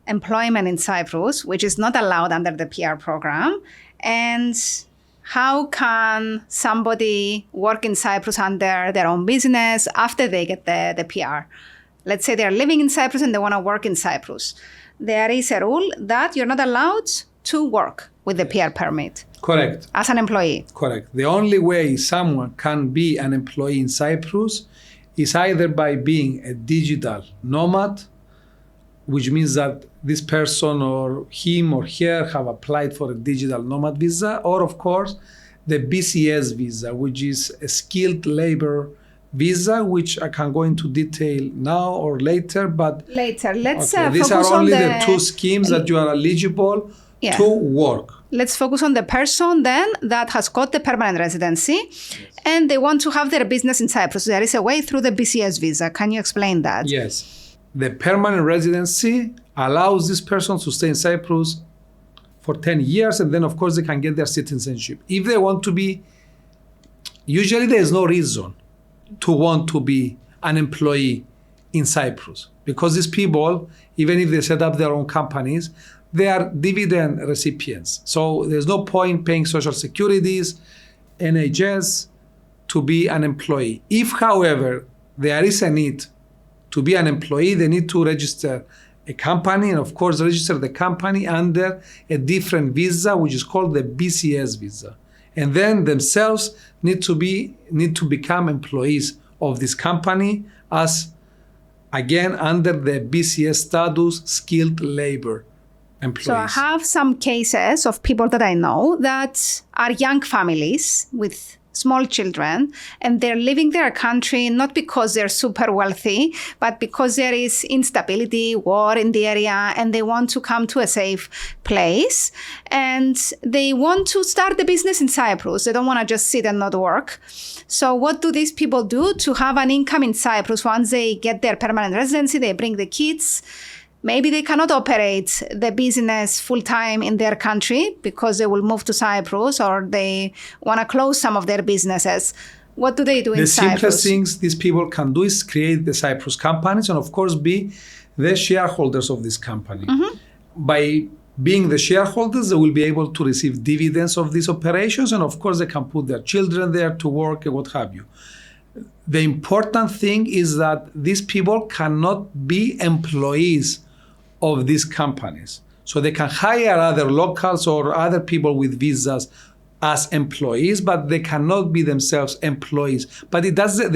employment in Cyprus, which is not allowed under the PR program? And how can somebody work in Cyprus under their own business after they get the PR? Let's say they're living in Cyprus and they want to work in Cyprus. There is a rule that you're not allowed to work with the PR permit. Correct. As an employee. Correct. The only way someone can be an employee in Cyprus is either by being a digital nomad, which means that this person or him or her have applied for a digital nomad visa, or of course, the BCS visa, which is a skilled labor visa, which I can go into detail now or later, but later. Let's these are focus only on the two schemes that you are eligible to work. Let's focus on the person then that has got the permanent residency and they want to have their business in Cyprus. There is a way through the BCS visa. Can you explain that? Yes. The permanent residency allows this person to stay in Cyprus for 10 years, and then of course they can get their citizenship. If they want to be, usually there is no reason to want to be an employee in Cyprus, because these people, even if they set up their own companies, they are dividend recipients. So there's no point paying social securities, NHS, to be an employee. If, however, there is a need to be an employee, they need to register a company, and of course register the company under a different visa, which is called the BCS visa. And then themselves need to become employees of this company as, again, under the BCS status, skilled labor employees. So I have some cases of people that I know that are young families with small children, and they're leaving their country not because they're super wealthy, but because there is instability, war in the area, and they want to come to a safe place. And they want to start the business in Cyprus. They don't want to just sit and not work. So what do these people do to have an income in Cyprus? Once they get their permanent residency, they bring the kids. Maybe they cannot operate the business full-time in their country because they will move to Cyprus, or they want to close some of their businesses. What do they do in Cyprus? The simplest things these people can do is create the Cyprus companies and, of course, be the shareholders of this company. Mm-hmm. By being the shareholders, they will be able to receive dividends of these operations, and, of course, they can put their children there to work and what have you. The important thing is that these people cannot be employees of these companies. So they can hire other locals or other people with visas as employees, but they cannot be themselves employees. But they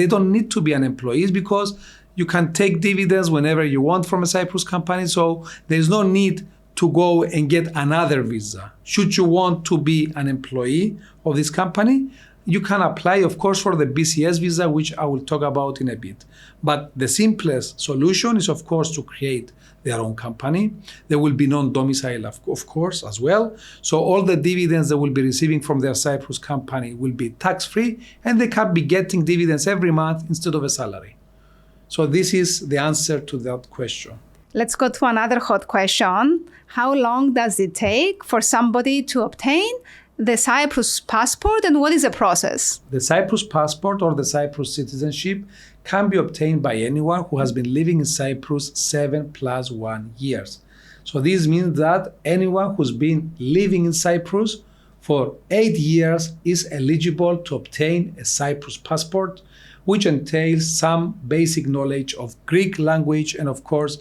don't need to be an employees, because you can take dividends whenever you want from a Cyprus company. So there's no need to go and get another visa. Should you want to be an employee of this company, you can apply, of course, for the BCS visa, which I will talk about in a bit. But the simplest solution is, of course, to create their own company. There will be non-domicile, of course, as well. So all the dividends they will be receiving from their Cyprus company will be tax-free, and they can be getting dividends every month instead of a salary. So this is the answer to that question. Let's go to another hot question. How long does it take for somebody to obtain the Cyprus passport, and what is the process? The Cyprus passport or the Cyprus citizenship can be obtained by anyone who has been living in Cyprus 7+1 years. So this means that anyone who's been living in Cyprus for 8 years is eligible to obtain a Cyprus passport, which entails some basic knowledge of Greek language and, of course,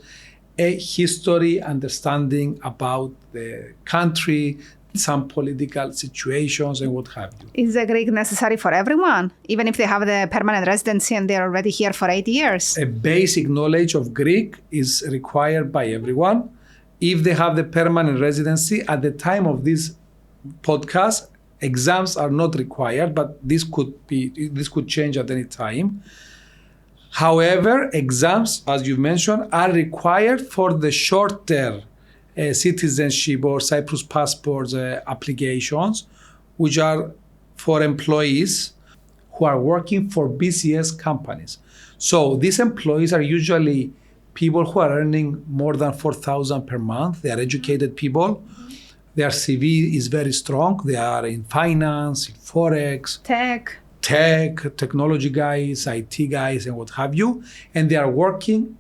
a history understanding about the country, some political situations and what have you. Is the Greek necessary for everyone, even if they have the permanent residency and they're already here for 8 years? A basic knowledge of Greek is required by everyone. If they have the permanent residency, at the time of this podcast, exams are not required, but this could change at any time. However, exams, as you mentioned, are required for the shorter citizenship or Cyprus passports applications, which are for employees who are working for BCS companies. So these employees are usually people who are earning more than 4,000 per month. They are educated people. Their CV is very strong. They are in finance, in forex, technology guys, IT guys, and what have you. And they are working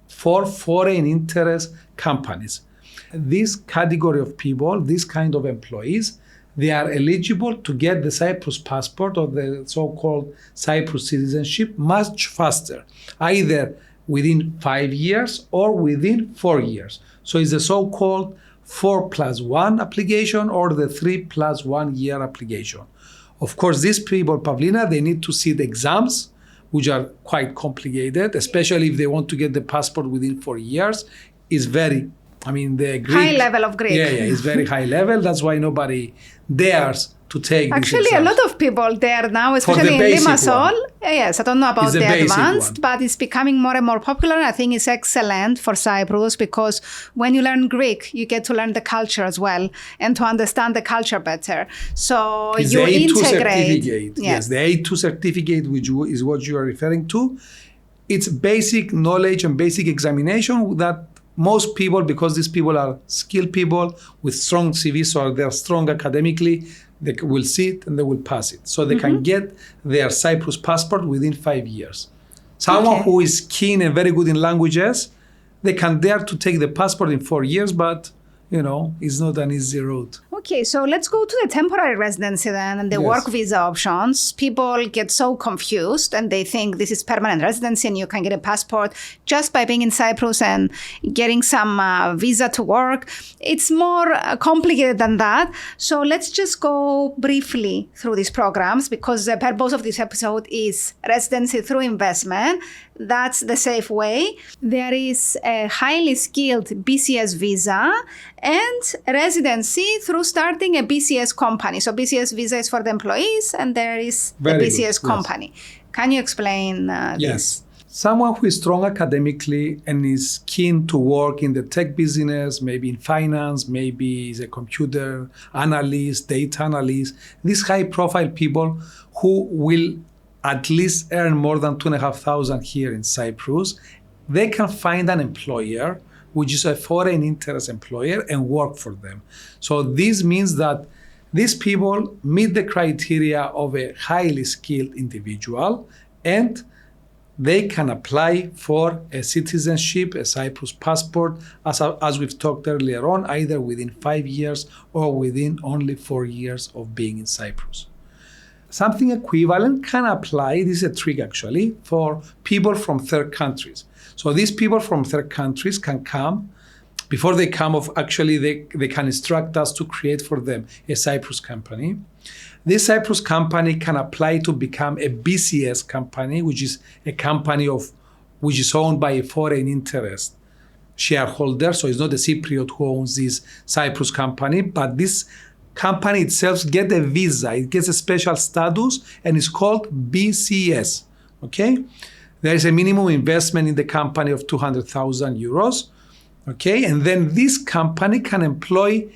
for foreign interest companies. This category of people, this kind of employees, they are eligible to get the Cyprus passport or the so-called Cyprus citizenship much faster, either within 5 years or within 4 years. So it's the so-called 4+1 application or the 3+1 year application. Of course, these people, Pavlina, they need to sit exams, which are quite complicated, especially if they want to get the passport within 4 years. It's very I mean, the Greek... High level of Greek. Yeah, it's very high level. That's why nobody dares to take this Actually, exam. a lot of people there now, especially in Limassol. Yes, I don't know about the advanced, but it's becoming more and more popular. I think it's excellent for Cyprus because when you learn Greek, you get to learn the culture as well and to understand the culture better. So it's you the A2 integrate. certificate. Yes, the A2 certificate, which is what you are referring to. It's basic knowledge and basic examination that most people, because these people are skilled people with strong CVs, so they're strong academically, they will see it and they will pass it. So they can get their Cyprus passport within 5 years. Someone who is keen and very good in languages, they can dare to take the passport in 4 years, but it's not an easy road. Okay, so let's go to the temporary residency then and the work visa options. People get so confused and they think this is permanent residency and you can get a passport just by being in Cyprus and getting some visa to work. It's more complicated than that. So let's just go briefly through these programs because the purpose of this episode is residency through investment. That's the safe way. There is a highly skilled BCS visa and residency through starting a BCS company. So BCS visa is for the employees and there is the BCS company. Yes. Can you explain this? Someone who is strong academically and is keen to work in the tech business, maybe in finance, maybe is a computer analyst, data analyst, these high profile people who will at least earn more than 2,500 here in Cyprus, they can find an employer, which is a foreign interest employer, and work for them. So this means that these people meet the criteria of a highly skilled individual and they can apply for a citizenship, a Cyprus passport, as we've talked earlier on, either within 5 years or within only 4 years of being in Cyprus. Something equivalent can apply, this is a trick actually, for people from third countries. So these people from third countries can come, before they come they can instruct us to create for them a Cyprus company. This Cyprus company can apply to become a BCS company, which is a company which is owned by a foreign interest shareholder. So it's not a Cypriot who owns this Cyprus company, but this company itself gets a visa, it gets a special status, and it's called BCS. Okay, there is a minimum investment in the company of 200,000 euros. Okay, and then this company can employ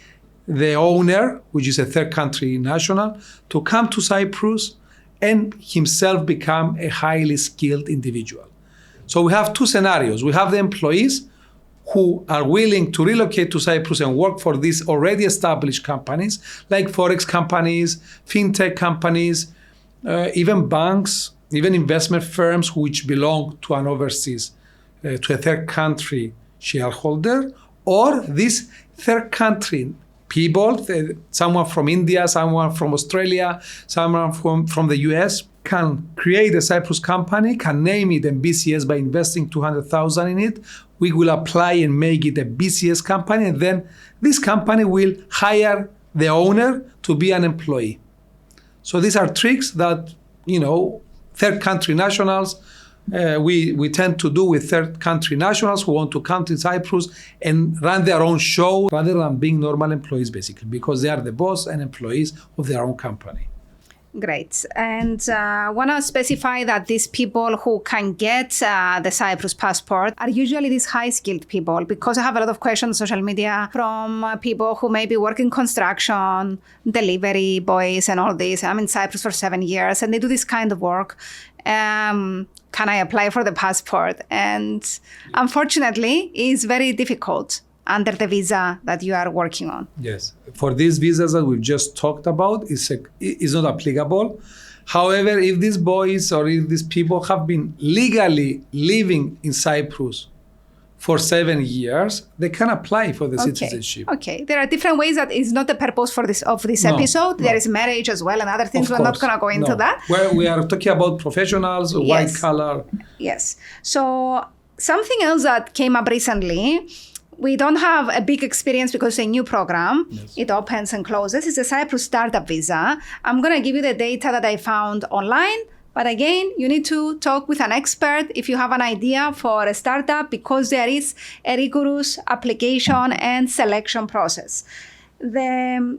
the owner, which is a third country national, to come to Cyprus and himself become a highly skilled individual. So we have two scenarios. We have the employees who are willing to relocate to Cyprus and work for these already established companies, like Forex companies, fintech companies, even banks, even investment firms which belong to an overseas, to a third country shareholder, or these third country people, someone from India, someone from Australia, someone from the US, can create a Cyprus company, can name it a BCS by investing 200,000 in it. We will apply and make it a BCS company, and then this company will hire the owner to be an employee. So these are tricks that, third country nationals, we tend to do with third country nationals who want to come to Cyprus and run their own show rather than being normal employees, basically, because they are the boss and employees of their own company. Great. And I want to specify that these people who can get the Cyprus passport are usually these high-skilled people, because I have a lot of questions on social media from people who maybe work in construction, delivery boys and all this. I'm in Cyprus for 7 years and they do this kind of work. Can I apply for the passport? And unfortunately, it's very difficult under the visa that you are working on. Yes. For these visas that we've just talked about, it's not applicable. However, if these boys or if these people have been legally living in Cyprus for 7 years, they can apply for the citizenship. Okay. There are different ways. That is not the purpose for this episode. There is marriage as well and other things. We're not going to go into that. Well, we are talking about professionals, white collar. Yes. So something else that came up recently, we don't have a big experience because it's a new program. Yes. It opens and closes. It's a Cyprus startup visa. I'm going to give you the data that I found online, But again, you need to talk with an expert if you have an idea for a startup, because there is a rigorous application and selection process. The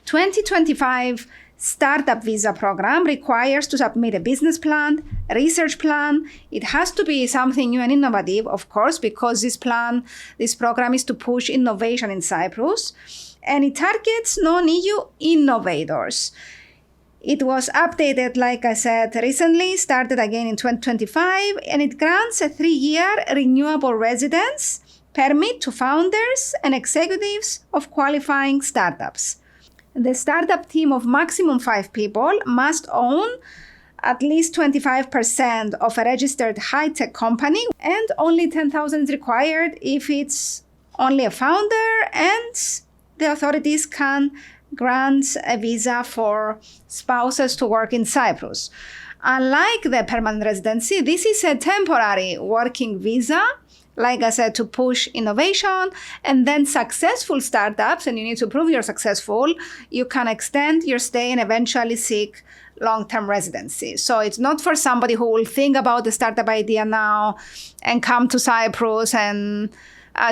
2025 Startup Visa program requires to submit a business plan, a research plan. It has to be something new and innovative, of course, because this program is to push innovation in Cyprus, and it targets non-EU innovators. It was updated, like I said, recently, started again in 2025, and it grants a 3-year renewable residence permit to founders and executives of qualifying startups. The startup team of maximum 5 people must own at least 25% of a registered high-tech company, and only 10,000 is required if it's only a founder, and the authorities can grant a visa for spouses to work in Cyprus. Unlike the permanent residency, this is a temporary working visa, like I said, to push innovation, and then successful startups, and you need to prove you're successful, you can extend your stay and eventually seek long-term residency. So it's not for somebody who will think about the startup idea now and come to Cyprus and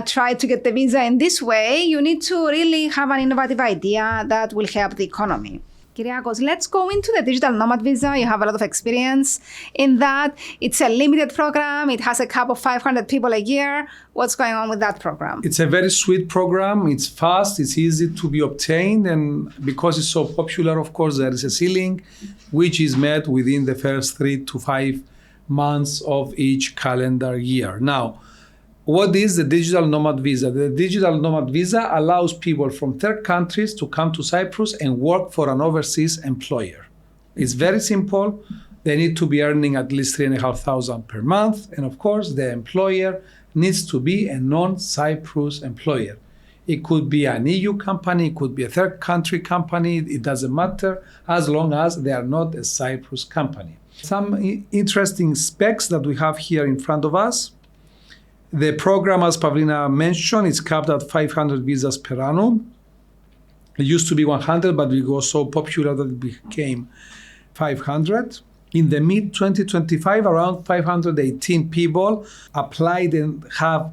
try to get the visa in this way. You need to really have an innovative idea that will help the economy. Kyriakos, let's go into the digital nomad visa. You have a lot of experience in that. It's a limited program. It has a cap of 500 people a year. What's going on with that program? It's a very sweet program. It's fast. It's easy to be obtained. And because it's so popular, of course, there is a ceiling, which is met within the first 3 to 5 months of each calendar year. Now, what is the digital nomad visa? The digital nomad visa allows people from third countries to come to Cyprus and work for an overseas employer. It's very simple. They need to be earning at least 3,500 per month. And of course, the employer needs to be a non-Cyprus employer. It could be an EU company, it could be a third country company. It doesn't matter as long as they are not a Cyprus company. Some interesting specs that we have here in front of us. The program, as Pavlina mentioned, is capped at 500 visas per annum. It used to be 100, but it was so popular that it became 500. In the mid-2025, around 518 people applied and have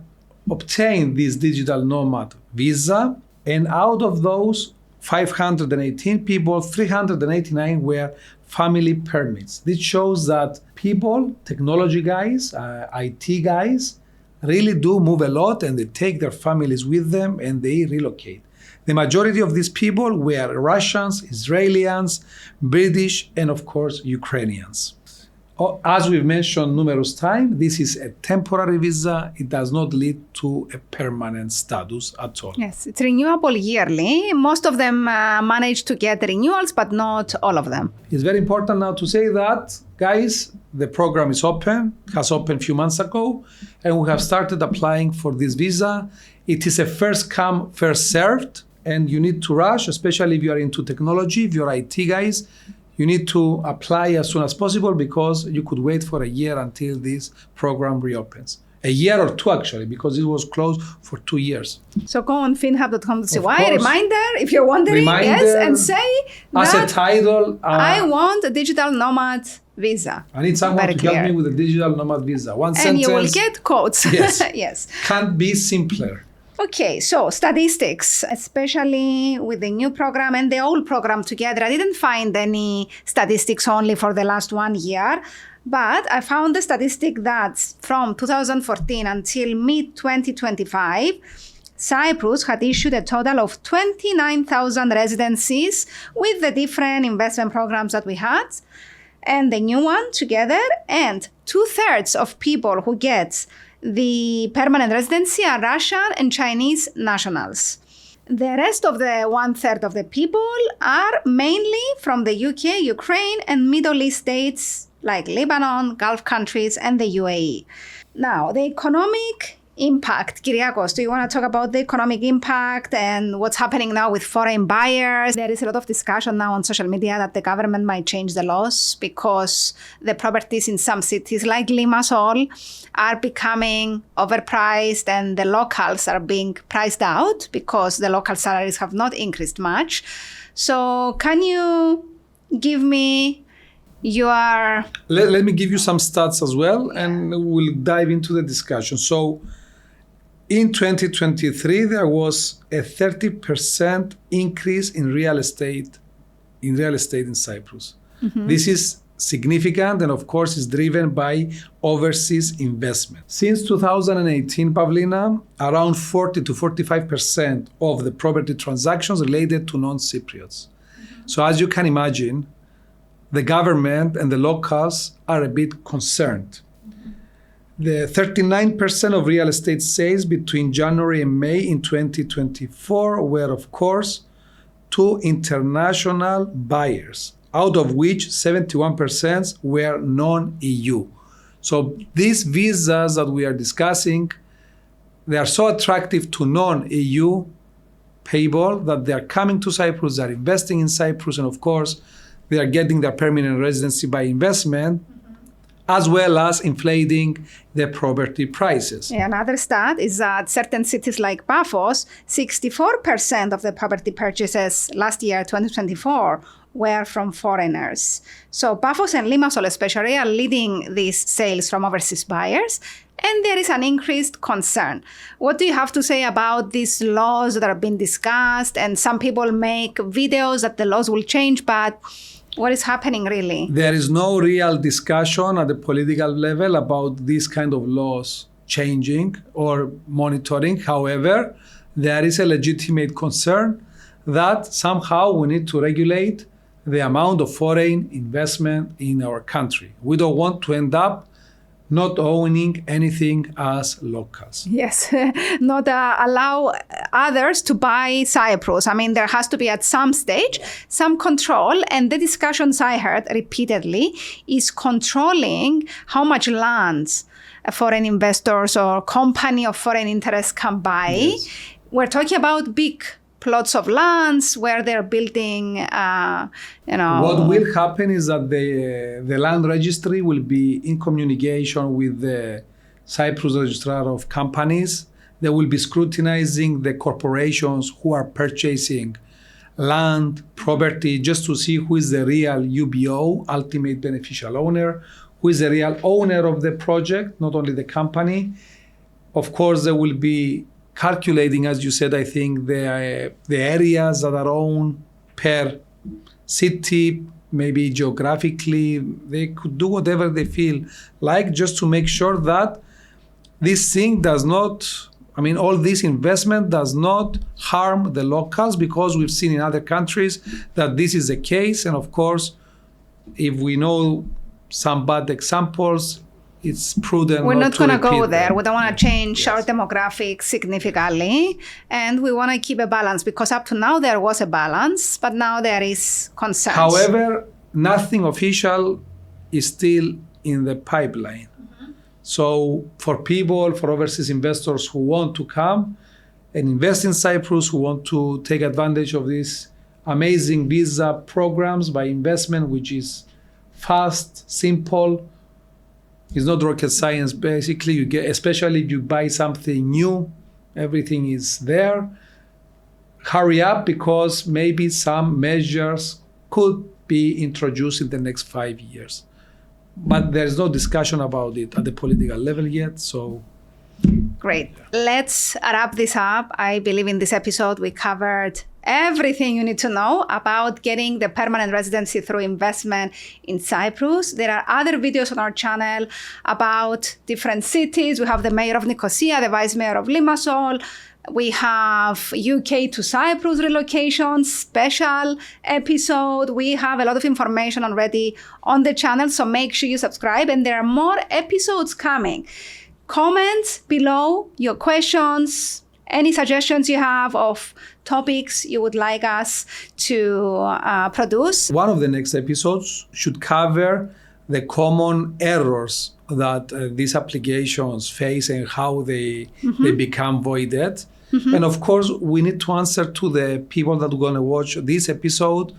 obtained this digital nomad visa. And out of those 518 people, 389 were family permits. This shows that people, technology guys, IT guys, really do move a lot, and they take their families with them and they relocate. The majority of these people were Russians, Israelis, British, and of course, Ukrainians. As we've mentioned numerous times, this is a temporary visa. It does not lead to a permanent status at all. Yes, it's renewable yearly. Most of them manage to get renewals, but not all of them. It's very important now to say that, guys, the program is open, has opened a few months ago, and we have started applying for this visa. It is a first come, first served, and you need to rush, especially if you are into technology, if you're IT guys. You need to apply as soon as possible, because you could wait for a year until this program reopens. A year or 2, actually, because it was closed for 2 years. So go on finhub.com.cy, reminder, if you're wondering, yes, and say as a title, I want a digital nomad visa. I need someone to help me with a digital nomad visa. One sentence. And you will get quotes. Yes. Yes. Can't be simpler. Okay, so statistics, especially with the new program and the old program together. I didn't find any statistics only for the last 1 year, but I found the statistic that from 2014 until mid-2025, Cyprus had issued a total of 29,000 residencies with the different investment programs that we had and the new one together, and 2/3 of people who get the permanent residency are Russian and Chinese nationals. The rest of the 1/3 of the people are mainly from the UK, Ukraine, and Middle East states like Lebanon, Gulf countries, and the UAE. Now, the economic impact. Kyriakos, do you want to talk about the economic impact and what's happening now with foreign buyers? There is a lot of discussion now on social media that the government might change the laws because the properties in some cities like Limassol are becoming overpriced and the locals are being priced out because the local salaries have not increased much. So can you give me You are... Let me give you some stats as well, and we'll dive into the discussion. So in 2023, there was a 30% increase in real estate in Cyprus. This is significant, and of course is driven by overseas investment. Since 2018, Pavlina, around 40 to 45% of the property transactions related to non-Cypriots. So as you can imagine, the government and the locals are a bit concerned. The 39% of real estate sales between January and May in 2024 were, of course, to international buyers, out of which 71% were non-EU. So these visas that we are discussing, they are so attractive to non-EU people that they are coming to Cyprus, they are investing in Cyprus, and of course, they are getting their permanent residency by investment, as well as inflating the property prices. Another stat is that certain cities like Paphos, 64% of the property purchases last year, 2024, were from foreigners. So Paphos and Limassol especially are leading these sales from overseas buyers, and there is an increased concern. What do you have to say about these laws that are being discussed? And some people make videos that the laws will change, but what is happening really? There is no real discussion at the political level about these kind of laws changing or monitoring. However, there is a legitimate concern that somehow we need to regulate the amount of foreign investment in our country. We don't want to end up not owning anything as locals. Yes, not allow others to buy Cyprus. I mean, there has to be at some stage some control, and the discussions I heard repeatedly is controlling how much lands foreign investors or company of foreign interest can buy. Yes. We're talking about big plots of lands where they're building, What will happen is that the land registry will be in communication with the Cyprus Registrar of Companies. They will be scrutinizing the corporations who are purchasing land, property, just to see who is the real UBO, ultimate beneficial owner, who is the real owner of the project, not only the company. Of course, they will be calculating, as you said, I think, the areas that are owned per city, maybe geographically. They could do whatever they feel like just to make sure that this thing does not, all this investment does not harm the locals, because we've seen in other countries that this is the case. And of course, if we know some bad examples, it's prudent. We're not going to go there. Them. We don't want to change our demographics significantly. And we want to keep a balance, because up to now there was a balance, but now there is concern. However, nothing official is still in the pipeline. So for overseas investors who want to come and invest in Cyprus, who want to take advantage of these amazing visa programs by investment, which is fast, simple, it's not rocket science. Basically, you get, especially if you buy something new, everything is there. Hurry up, because maybe some measures could be introduced in the next 5 years. But there's no discussion about it at the political level yet. So, great. Let's wrap this up. I believe in this episode we covered everything you need to know about getting the permanent residency through investment in Cyprus. There are other videos on our channel about different cities. We have the mayor of Nicosia, the vice mayor of Limassol. We have UK to Cyprus relocation special episode. We have a lot of information already on the channel, so make sure you subscribe. And there are more episodes coming. Comment below your questions, any suggestions you have of topics you would like us to produce. One of the next episodes should cover the common errors that these applications face and how they become voided. And of course, we need to answer to the people that are going to watch this episode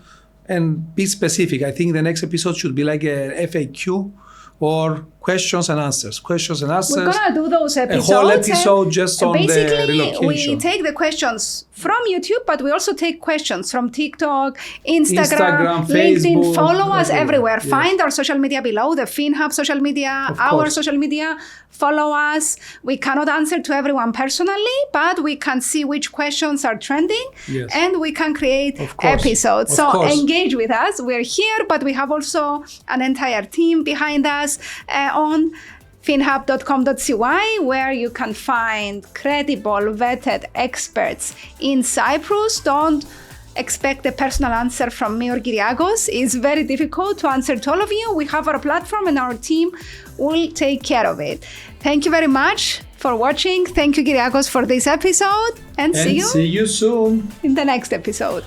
and be specific. I think the next episode should be like a FAQ or questions and answers. We're gonna do those episodes. A whole episode just on the basically, relocation. we take the questions from YouTube, but we also take questions from TikTok, Instagram, LinkedIn. Facebook, Follow us everywhere. Yes. Find our social media below, the Finhub social media, Of our course. social media. Follow us. We cannot answer to everyone personally, but we can see which questions are trending, Yes. and we can create Of course. episodes. Of So course. engage with us. We're here, but we have also an entire team behind us on finhub.com.cy, where you can find credible, vetted experts in Cyprus. Don't expect a personal answer from me or Kyriakos. It's very difficult to answer to all of you. We have our platform and our team will take care of it. Thank you very much for watching. Thank you, Kyriakos, for this episode, and see you See you soon. in the next episode.